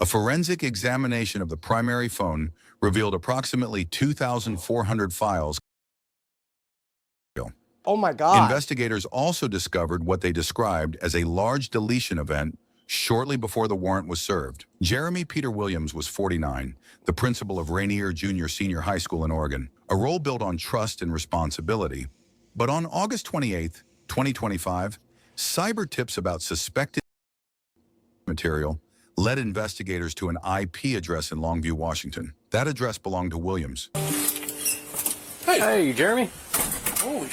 A forensic examination of the primary phone revealed approximately 2,400 files. Oh my God. Investigators also discovered what they described as a large deletion event shortly before the warrant was served. Jeremy Peter Williams was 49, the principal of Rainier Junior Senior High School in Oregon, a role built on trust and responsibility. But on August 28, 2025, cyber tips about suspected material led investigators to an IP address in Longview, Washington. That address belonged to Williams. Hey, Jeremy. Holy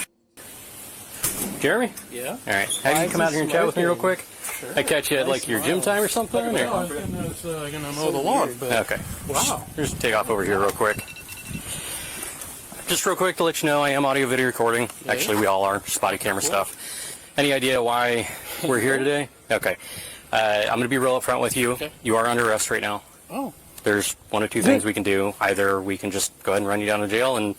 Jeremy? Yeah? All right. Have you come out here and chat with me real quick? Sure. I catch you at like your gym time or something? Or? No, I was gonna mow the lawn, but Okay. wow. Just take off over here real quick. Just real quick to let you know, I am audio video recording. Yeah. Actually, we all are. Spotty camera stuff. Any idea why we're here today? Okay. I'm going to be real upfront with you. Okay. You are under arrest right now. Oh. There's one of two things we can do. Either we can just go ahead and run you down to jail and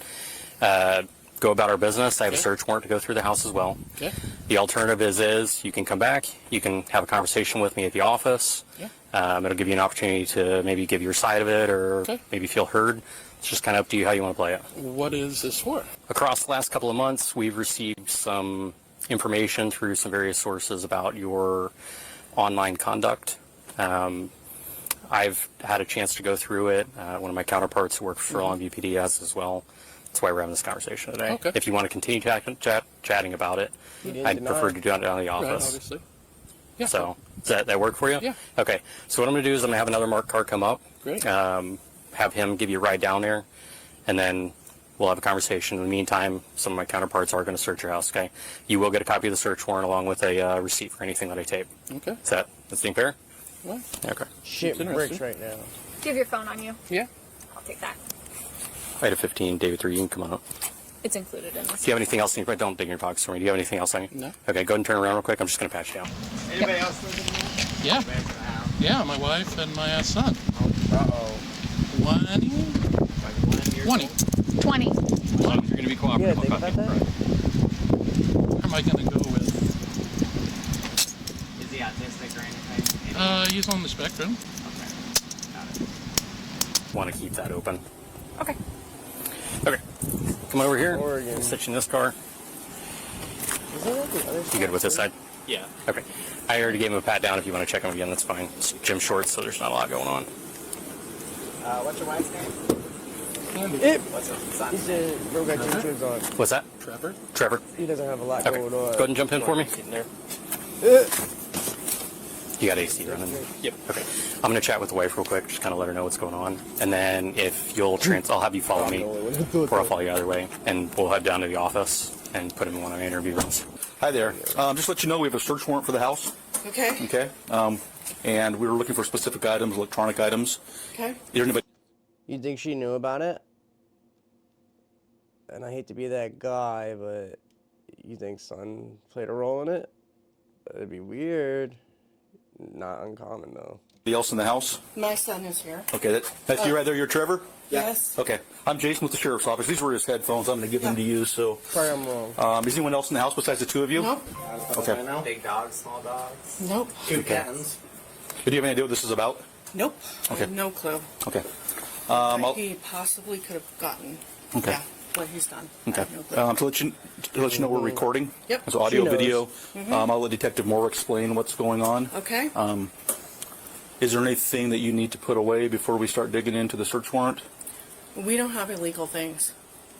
go about our business. I have a search warrant to go through the house as well. Okay. The alternative is you can come back, you can have a conversation with me at the office. Yeah. It'll give you an opportunity to maybe give your side of it or Okay. maybe feel heard. It's just kind of up to you how you want to play it. What is this for? Across the last couple of months, we've received some information through some various sources about your online conduct. I've had a chance to go through it. One of my counterparts who works for Longview PD has as well. That's why we're having this conversation today. Okay. If you want to continue chatting about it, I'd prefer to do it down in the Right, office. obviously. Yeah. So, does that work for you? Yeah. Okay. So what I'm going to do is I'm going to have another marked car come up. Great. Have him give you a ride down there, and then we'll have a conversation. In the meantime, some of my counterparts are going to search your house, okay? You will get a copy of the search warrant along with a receipt for anything that I tape. Okay. That's being fair? Well, Okay. Shit It's bricks interesting. right now. Do you have your phone on you? yeah. I'll take that. Item 15, David 3, you can come on up. It's included in this. Do you have anything else in your, don't dig in your pockets for me. Do you have anything else on you? No. Okay, go ahead and turn around real quick. I'm just going to pat you down. Anybody else living in Yeah. the house? Yeah, my wife and my son. Uh-oh. 20? Like 1 year 20. old? 20. As long as you're going to be cooperative, Yeah, think I'll about copy. that. Where am I going to go with? Is he autistic or anything? He's on the spectrum. Okay. Got it. Want to keep that open. Okay. Okay. Come over here. Oregon. I'll sit you in this car. Isn't that the other You side? good with this side? Yeah. Okay. I already gave him a pat down. If you want to check him again, that's fine. It's gym shorts, so there's not a lot going on. What's your wife's name? It, What's her he son's name? said, bro got gym shoes on. What's that? Trevor? Trevor. He doesn't have a lot Okay. going Go on. ahead and jump in for me. Sitting there. You got AC running? Yep. Okay. I'm going to chat with the wife real quick, just kind of let her know what's going on. And then if you'll I'll have you follow me, or I'll follow you either way. And we'll head down to the office and put him in one of the interview rooms. Hi there. Just to let you know, we have a search warrant for the house. Okay. Okay. And we were looking for specific items, electronic items. Okay. Is there anybody? You think she knew about it? And I hate to be that guy, but you think son played a role in it? That'd be weird. Not uncommon though. Else in the house? My son is here. Okay, that's you right there. You're Trevor. Yes. Okay. I'm Jason with the sheriff's office. These were his headphones. I'm going to give them to you. So, Sorry, I'm wrong. is anyone else in the house besides the two of you? Nope. Okay. Big dogs, small dogs. Nope. Two kittens. Do you have any idea what this is about? Nope. I Okay. have no clue. Okay. What he possibly could have gotten. Okay. Yeah. What he's done. Okay. I have no clue. To let you know, we're recording. Yep. It's audio, She knows. video. I'll let Detective Moore explain what's going on. Okay. Is there anything that you need to put away before we start digging into the search warrant? We don't have illegal things.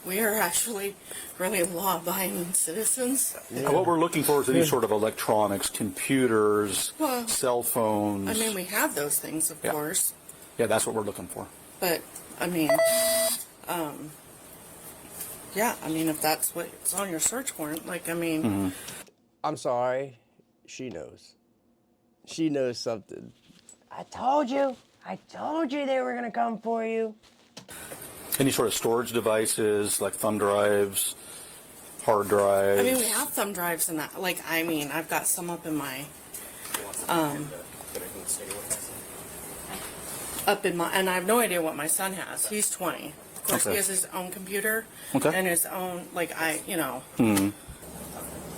We are actually really law-abiding citizens. What we're looking for is any sort of electronics, computers, Well, cell phones. I mean, we have those things, of Yeah. course. Yeah, that's what we're looking for. But, I mean, yeah, I mean, if that's what's on your search warrant, like, I mean, I'm sorry. She knows. She knows something. I told you. I told you they were gonna come for you. Any sort of storage devices like thumb drives, hard drives. I mean, we have thumb drives and that. Like, I mean, I've got some up in my, and I have no idea what my son has. He's 20. Of course, Okay. he has his own computer Okay. and his own, like,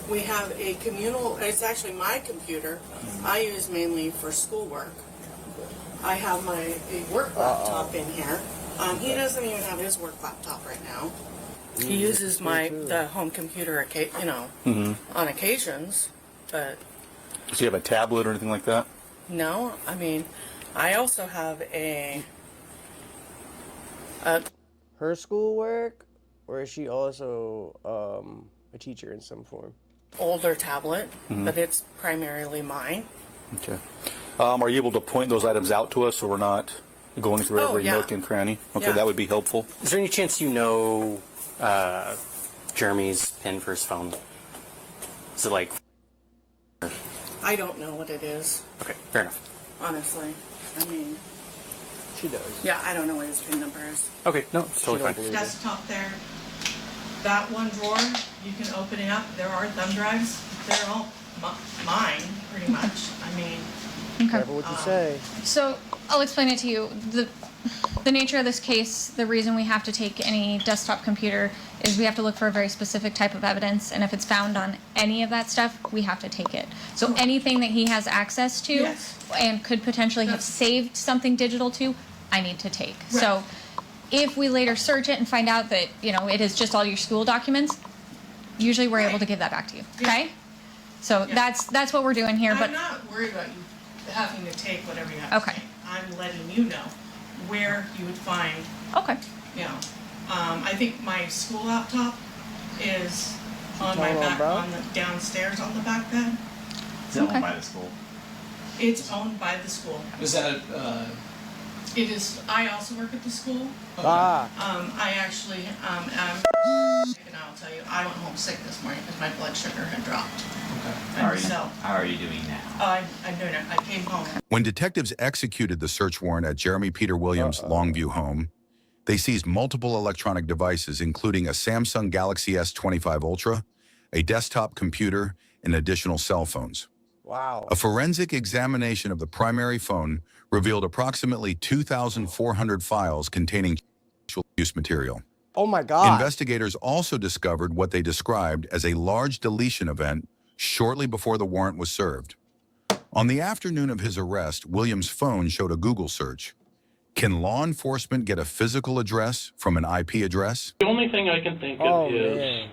we have a communal, it's actually my computer. I use mainly for schoolwork. I have my work laptop in here. He doesn't even have his work laptop right now. He uses the home computer, on occasions, but Does he have a tablet or anything like that? no. I mean, I also have Her schoolwork, or is she also a teacher in some form? older tablet, but it's primarily mine. Okay. Are you able to point those items out to us so we're not going through Oh, every yeah. nook and cranny? Okay, Yeah. that would be helpful. Is there any chance you know Jeremy's pin for his phone? Is it like? I don't know what it is, Okay, fair enough. honestly. I mean, She does. yeah, I don't know what his PIN number is. Okay, no, it's totally don't fine. believe it. Desktop there, that one drawer, you can open it up. There are thumb drives. They're all mine, pretty much. I mean, Okay. Careful what you say. So I'll explain it to you. The nature of this case, the reason we have to take any desktop computer is we have to look for a very specific type of evidence, and if it's found on any of that stuff, we have to take it. So anything that he has access to Yes. and could potentially have saved something digital to, I need to take. So if we later search it and find out that, it is just all your school documents, usually we're able to give that back to you. Okay? So that's what we're doing here, but I'm not worried about you having to take whatever you have to Okay. take. I'm letting you know where you would find, okay. I think my school laptop is on my Hold on, back, bro. on the downstairs on the back bed. It's owned Okay. by the school. It's owned by the school. Is that It is, I also work at the school. Ah, I actually, and I'll tell you, I went home sick this morning because my blood sugar had dropped. how are you? So, How are you doing now? I'm doing it. I came home. When detectives executed the search warrant at Jeremy Peter Williams' Longview home, they seized multiple electronic devices, including a Samsung Galaxy S25 Ultra, a desktop computer, and additional cell phones. wow. A forensic examination of the primary phone revealed approximately 2,400 files containing sexual abuse material. Oh my God. Investigators also discovered what they described as a large deletion event shortly before the warrant was served. On the afternoon of his arrest, Williams' phone showed a Google search. Can law enforcement get a physical address from an IP address? The only thing I can think Oh, of is man.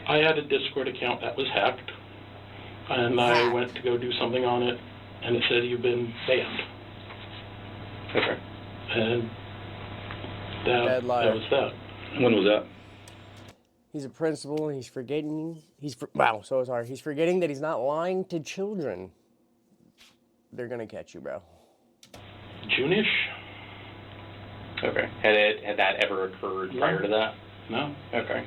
I had a Discord account that was hacked, and I Hacked. went to go do something on it, and it said you've been banned. Okay. And Bad that liar. was that. When was that? He's a principal and he's forgetting. Wow, so sorry. He's forgetting that he's not lying to children. They're gonna catch you, bro. June-ish? Okay. Had that ever occurred prior to that? No. Okay.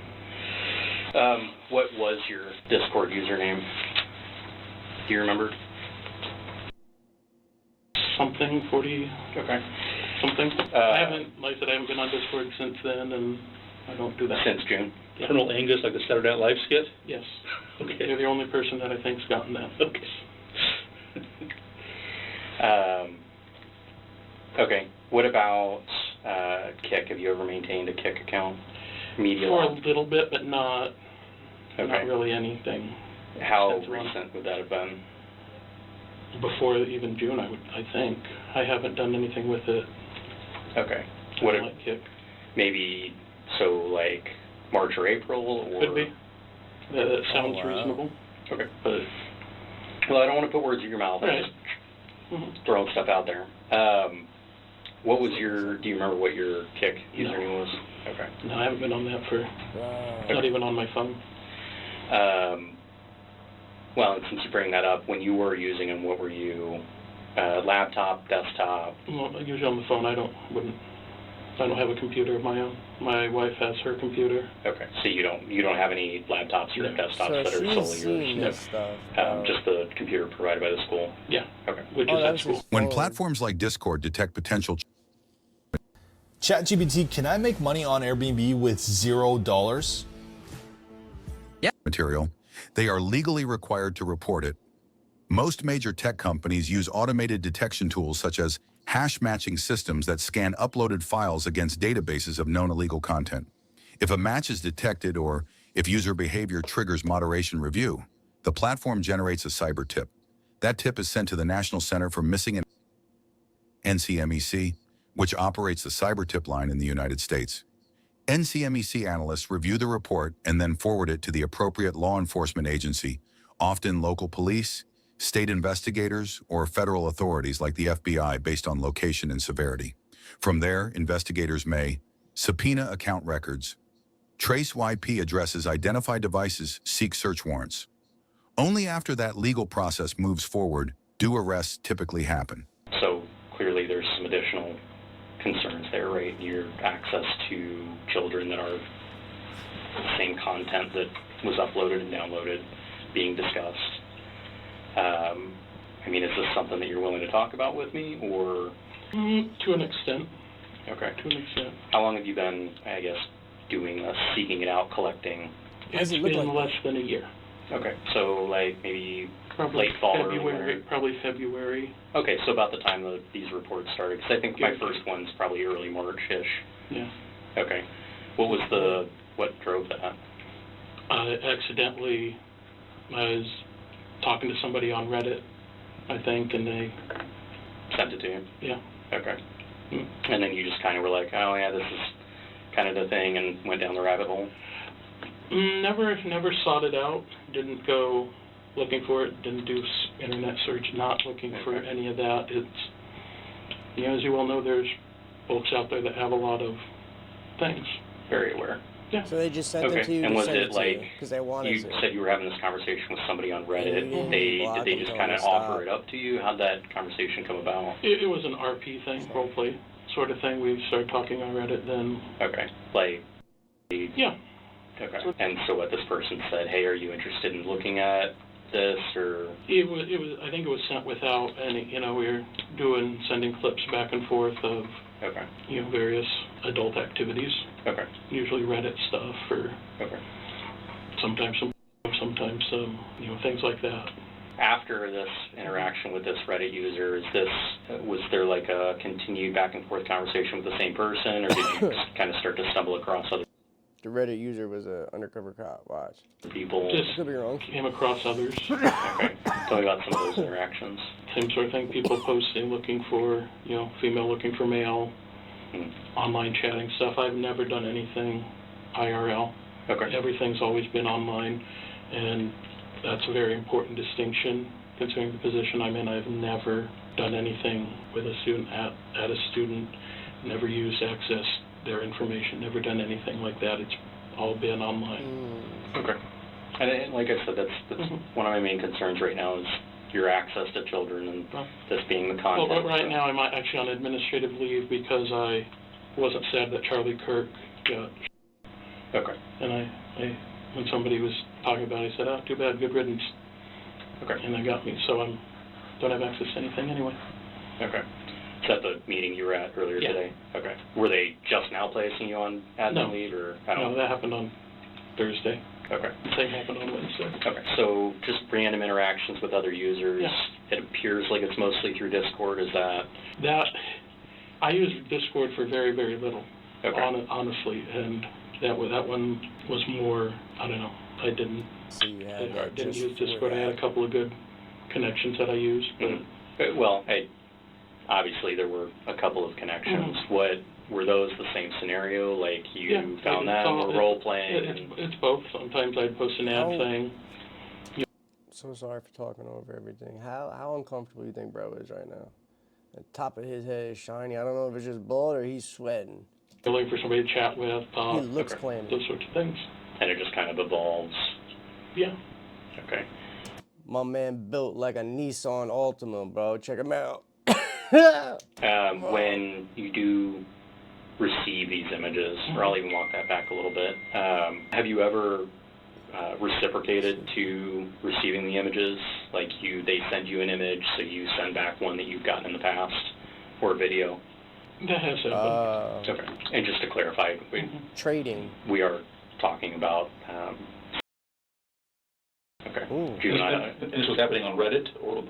What was your Discord username? Do you remember? Something 40 Okay. something. I haven't, like I said, I haven't been on Discord since then, and I don't do that. Since June. Colonel Angus, like the Saturday Night Live skit? Yes. Okay. You're the only person that I think's gotten that. Okay. Okay. What about Kik? Have you ever maintained a Kik account? Media For a Lab? little bit, but not Okay. really anything. How Extensive on- recent would that have been? Before even June, I think. I haven't done anything with it. Okay. I What like Kik. maybe so like March or April or Could be. That sounds wow. reasonable. Okay. But Well, I don't want to put words in your mouth. I'm Right. just mhm. throwing stuff out there. What was your? Do you remember what your Kik No. username was? Okay. No, I haven't been on that for, Wow. not even on my phone. Well, and since you bring that up, when you were using them, what were you? Laptop, desktop. Well, usually on the phone, I don't have a computer of my own. My wife has her computer. Okay. So you don't have any laptops or No. desktops So that are she's solely seen yours. this stuff. Just the computer provided by the school. Yeah, Okay. which Oh, is that at was school. his When phone. platforms like Discord detect potential ChatGPT, can I make money on Airbnb with $0? material, they are legally required to report it. Most major tech companies use automated detection tools such as hash matching systems that scan uploaded files against databases of known illegal content. If a match is detected or if user behavior triggers moderation review, the platform generates a cyber tip. That tip is sent to the National Center for Missing and NCMEC, which operates the cyber tip line in the United States. NCMEC analysts review the report and then forward it to the appropriate law enforcement agency, often local police, state investigators, or federal authorities like the FBI based on location and severity. From there, investigators may subpoena account records, trace IP addresses, identify devices, seek search warrants. Only after that legal process moves forward do arrests typically happen. So clearly there's some additional concerns there, right? Your access to children that are the same content that was uploaded and downloaded being discussed. I mean, is this something that you're willing to talk about with me, or? To an extent. Okay. To an extent. How long have you been, I guess, doing this, seeking it out, collecting? Does It's it look been like less than a year. Okay, so like maybe Probably late fall, early February. winter. Probably February. Okay, so about the time that these reports started, because I think my Yeah. first one's probably early March-ish. Yeah. Okay. What drove that? Accidentally, I was talking to somebody on Reddit, I think, and they, Sent it to you? yeah. Okay. Mm. And then you just kind of were like, oh yeah, this is kind of the thing, and went down the rabbit hole? Never sought it out. Didn't go looking for it. Didn't do internet search. Not looking for any of that. It's, as you well know, there's folks out there that have a lot of things. Very aware. So they just sent it to you And to was send it it to like, you because they wanted you to. said you were having this conversation with somebody on Reddit. Yeah, Did they them, just told kind of them to offer stop. it up to you? How'd that conversation come about? It was an RP thing, roleplay sort of thing. We started talking on Reddit then. Okay. Like, Yeah. okay. And so what this person said, hey, are you interested in looking at this, or? It was. I think it was sent without any. We were sending clips back and forth of Okay. various adult activities. Okay. Usually Reddit stuff, or Okay. sometimes sometimes some things like that. After this interaction with this Reddit user, was there like a continued back and forth conversation with the same person, or did you kind of start to stumble across other The Reddit user was an undercover cop. Watch. people? Just Could be wrong. came across others. Okay. Tell me about some of those interactions. Same sort of thing. People posting, looking for female looking for male, online chatting stuff. I've never done anything IRL. Okay. Everything's always been online, and that's a very important distinction considering the position I'm in. I've never done anything with a student at a student, never used access their information, never done anything like that. It's all been online. Okay. And like I said, that's one of my main concerns right now is your access to children and this being the content. Well, right now I'm actually on administrative leave because I wasn't sad that Charlie Kirk got. Okay. And I when somebody was talking about it, I said, "Oh, too bad, good riddance." Okay. And they got me, so I don't have access to anything anyway. Okay. Is that the meeting you were at earlier Yeah. today? Okay. Were they just now placing you on admin No. leave, or No, that happened on Thursday. Okay. The same happened on Wednesday. Okay. So just random interactions with other users. Yeah. It appears like it's mostly through Discord. Is that? I use Discord for very, very little, Okay. honestly, and that one was more, I don't know, I didn't So you had that didn't just use for Discord. I had a that. couple of good connections that I used, but Well, obviously there were a couple of connections. What were those? The same scenario? Like you yeah, found it's them, all- or role playing? It's both. Sometimes I'd post an ad Oh. saying, So sorry for talking over everything. How uncomfortable you think bro is right now? The top of his head is shiny. I don't know if it's just bald or he's sweating. looking for somebody to chat with, He looks clammy. those sorts of things. And it just kind of evolves. Yeah. Okay. My man built like a Nissan Altima, bro. Check him out. When you do receive these images, or I'll even walk that back a little bit, have you ever reciprocated to receiving the images? Like they send you an image, so you send back one that you've gotten in the past, or a video? That has happened. Okay. And just to clarify, Trading. we are talking about. Okay. Ooh. Do you not- And this was happening on Reddit or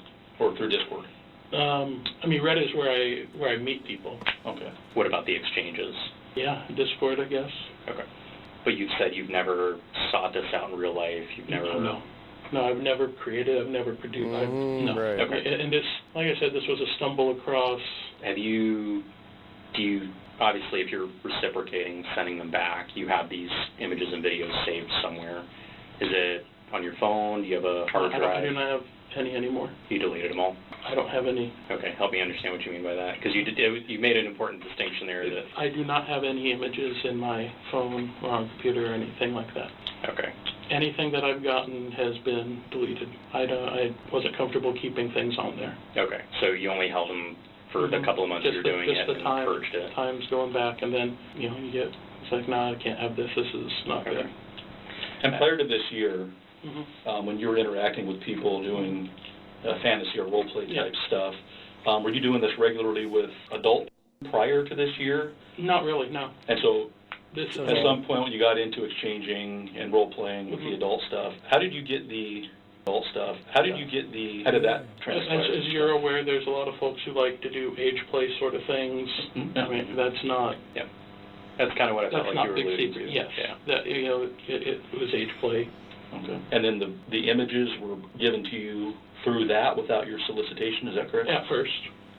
through Discord? Reddit is where I meet people. Okay. What about the exchanges? Yeah, Discord, I guess. Okay. But you've said you've never sought this out in real life. You've never. No, I've never created. I've never produced. No. Right. Okay. And this, like I said, this was a stumble across Do you, obviously if you're reciprocating, sending them back, you have these images and videos saved somewhere. Is it on your phone? Do you have a hard drive? I do not have any anymore. You deleted them all? I don't have any. Okay, help me understand what you mean by that. Because you made an important distinction there that... I do not have any images in my phone or on computer or anything like that. Okay. Anything that I've gotten has been deleted. I wasn't comfortable keeping things on there. Okay, so you only held them for the couple of months you were doing it and purged it. Times going back, and then, you know, you get, it's like, no, I can't have this. This is not good. And prior to this year, Mm-hmm. when you were interacting with people doing fantasy or role-play type Yeah. stuff, were you doing this regularly with adults prior to this year? Not really, no. And so This is at some point when you got into exchanging and role-playing with the adult stuff, how did you get the adult stuff? How did that transpire? As you're aware, there's a lot of folks who like to do age play sort of things. I mean, that's not... Yeah. That's kind of what I felt That's like not you were big alluding secret. to. Yes. Yeah. That, you know, it was age play. Okay. And then the images were given to you through that without your solicitation, is that correct? At first.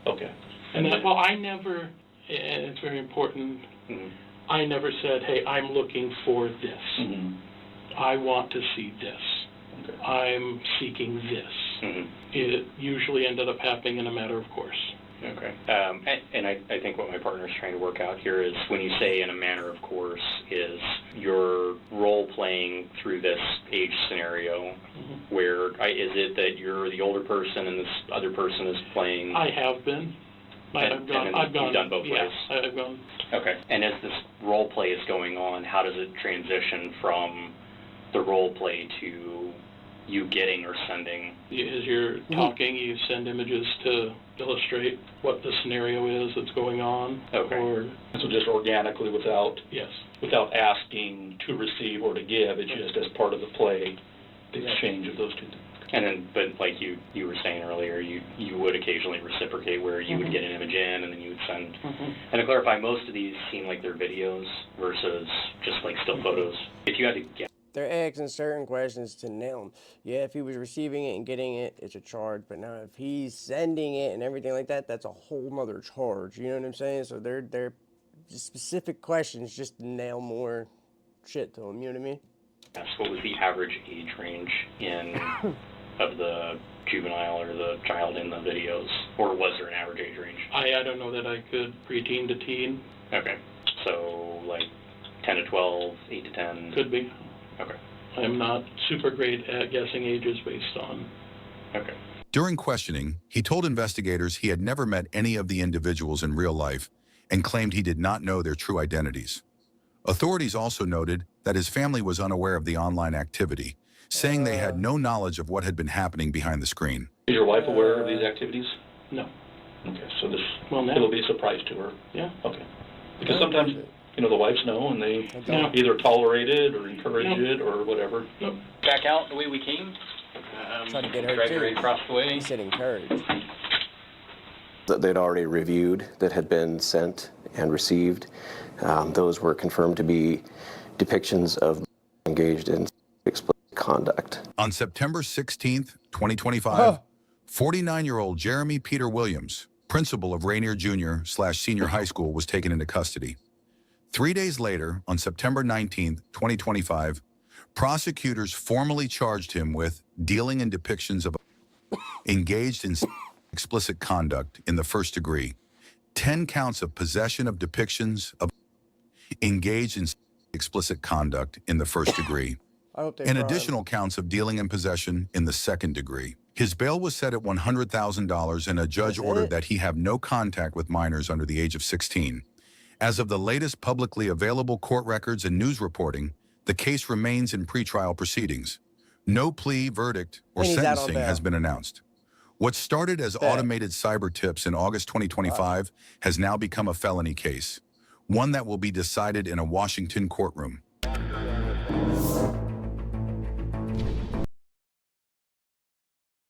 Okay. And that, well, I never, and it's very important, I never said, hey, I'm looking for this. I want to see this. Okay. I'm seeking this. It usually ended up happening in a matter of course. Okay. And I think what my partner is trying to work out here is when you say in a manner of course is you're role-playing through this age scenario where is it that you're the older person and this other person is playing? I have been. I've gone. You've done both ways? I've gone. Okay. And as this role-play is going on, how does it transition from the role-play to you getting or sending? As you're talking, you send images to illustrate what the scenario is that's going on. Okay. Or, And so just organically without yes. asking to receive or to give, it's just as part of the play, the exchange of those two things. And then, but like you were saying earlier, you would occasionally reciprocate where you would get an image in and then you would send. And to clarify, most of these seem like they're videos versus just like still photos. If you had to guess. They're asking certain questions to nail him. Yeah, if he was receiving it and getting it, it's a charge. But now if he's sending it and everything like that, that's a whole nother charge. You know what I'm saying? So they're specific questions just to nail more shit to him. You know what I mean? Yes, what was the average age range of the juvenile or the child in the videos? Or was there an average age range? I don't know that I could preteen to teen. Okay. So like 10 to 12, 8 to 10? Could be. Okay. I'm not super great at guessing ages based on. Okay. During questioning, he told investigators he had never met any of the individuals in real life and claimed he did not know their true identities. Authorities also noted that his family was unaware of the online activity, saying they had no knowledge of what had been happening behind the screen. Is your wife aware of these activities? No. Okay, so this Well, it'll be a surprise to her. Yeah. Okay. Because sometimes, you know, the wives know and they No. either tolerate it or encourage No. it or whatever. Nope. Back out the way we came. Try to get her Drag too. right across the way. He said encourage. That they'd already reviewed that had been sent and received. Those were confirmed to be depictions of engaged in explicit conduct. On September 16th, 2025, 49-year-old Jeremy Peter Williams, principal of Rainier Junior/Senior High School, was taken into custody. 3 days later, on September 19th, 2025, prosecutors formally charged him with dealing in depictions of engaged in explicit conduct in the first degree, 10 counts of possession of depictions of engaged in explicit conduct in the first degree, I hope they and try him. additional counts of dealing in possession in the second degree. His bail was set at $100,000 and a judge That's ordered it? that he have no contact with minors under the age of 16. As of the latest publicly available court records and news reporting, the case remains in pretrial proceedings. No plea, verdict, or And he's out on sentencing bail. has been announced. What started as automated cyber tips in August 2025 has now become a felony case, one that will be decided in a Washington courtroom.